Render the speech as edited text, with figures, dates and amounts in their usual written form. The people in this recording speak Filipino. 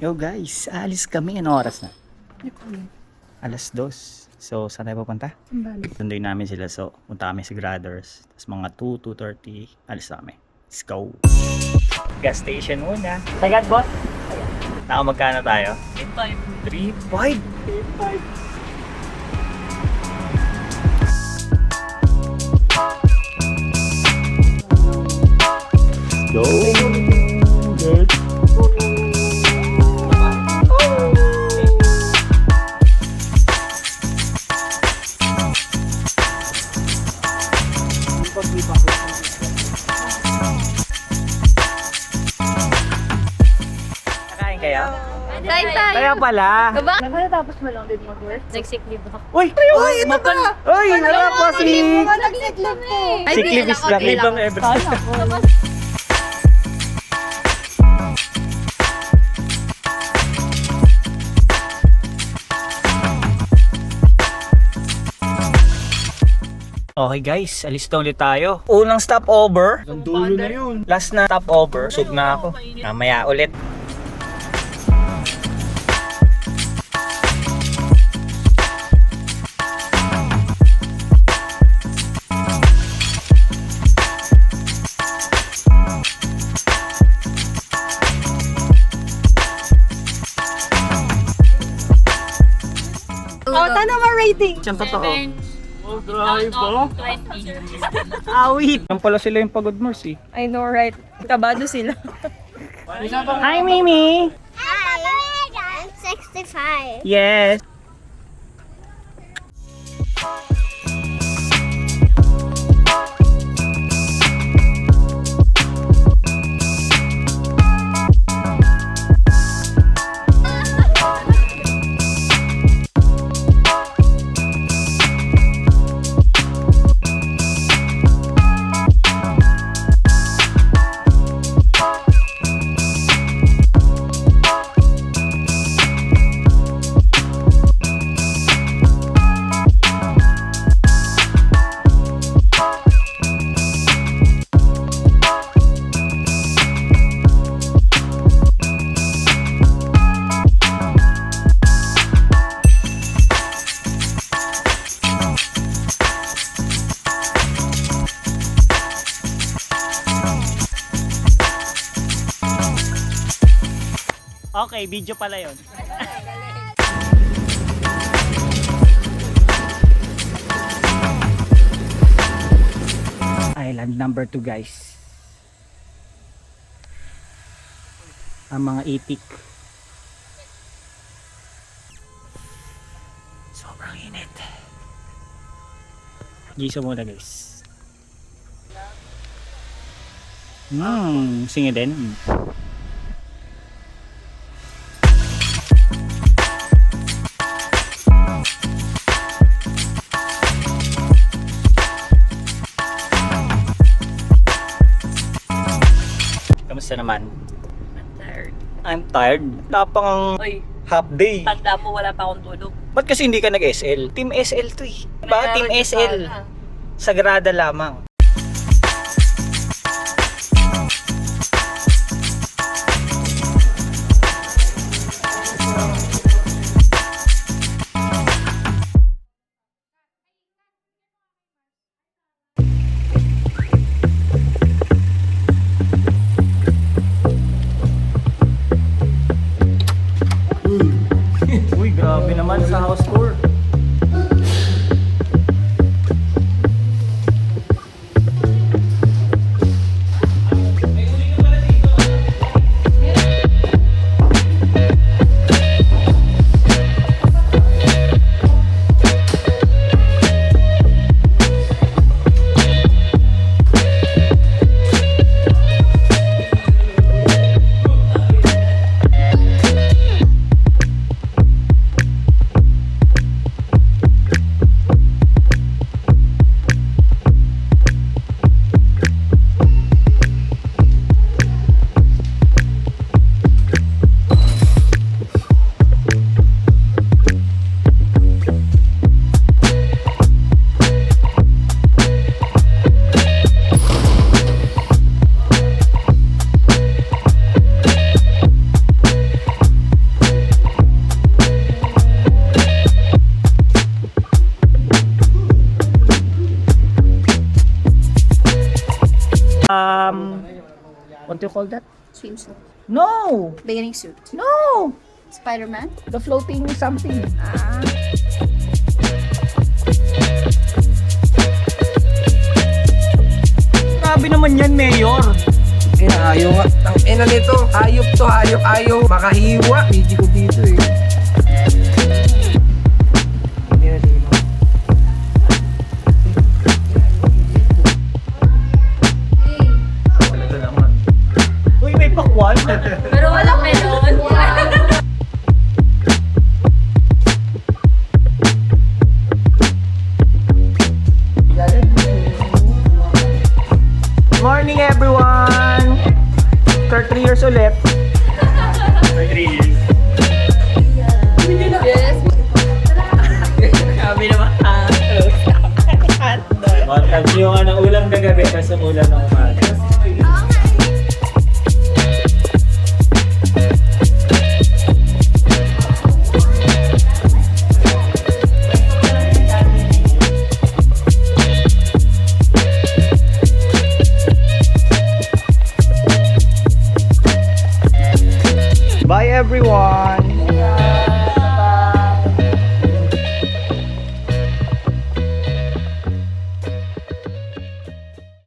Yo guys, alis kami. Ano oras na? Alas 2. So, saan tayo pupunta? Sunduin namin sila. So, punta kami sa Gradders. Tapos mga 2, 2:30, alis na kami. Let's go! Gas station muna. Sagad, boss? Magkano tayo? 3.5. 3.5? Go! Good. Nakain kayo? Kain tayo. Kaya pala. Diba? Nakatapos mo lang din mag-work? Nag-sick leave ako. Uy! Uy! Ito pa! Uy! Wala po si... Nag-sick leave eh. Si Cliff is black. Ibang everything. Okay guys, alis na ulit tayo. Unang stopover. Ang dulo na yun. Last na stopover. Sug na ako. Mamaya ulit. Oh, tanong mo rating. Siyang totoo. Oh, drive ba? Awit. Yan pala sila yung pagod Mars eh. I know, right? Kabado sila. Hi Mimi! Hi, I'm 65. Yes! Okay, video pala yun. Island number 2 guys. Ang mga itik. Sobrang init. Giso muna guys. Singi din. Kamusta naman? I'm tired. I'm tired. Wala pang Oy, half day. tanda mo wala pa akong tulog. Ba't kasi hindi ka nag-SL? Team SL to eh. Diba? Team SL. Sagrada lamang. Uy, grabe naman sa house tour. What do you call that? Swimsuit. No! Bathing suit. No! Spider-Man. The floating something. Grabe naman yan, Mayor. Ayaw nga. Ang ina nito. Ayop to. Ayop. Ayaw. Makahiwa. Pigi ko dito eh. Uy, may pakwan. Pero walang melon. Morning, everyone! 33 years ulit. 33 years. Yes. Sabi naman, Tapos yung ulam kagabi, tapos yung ulam ng umaga. Bye everyone!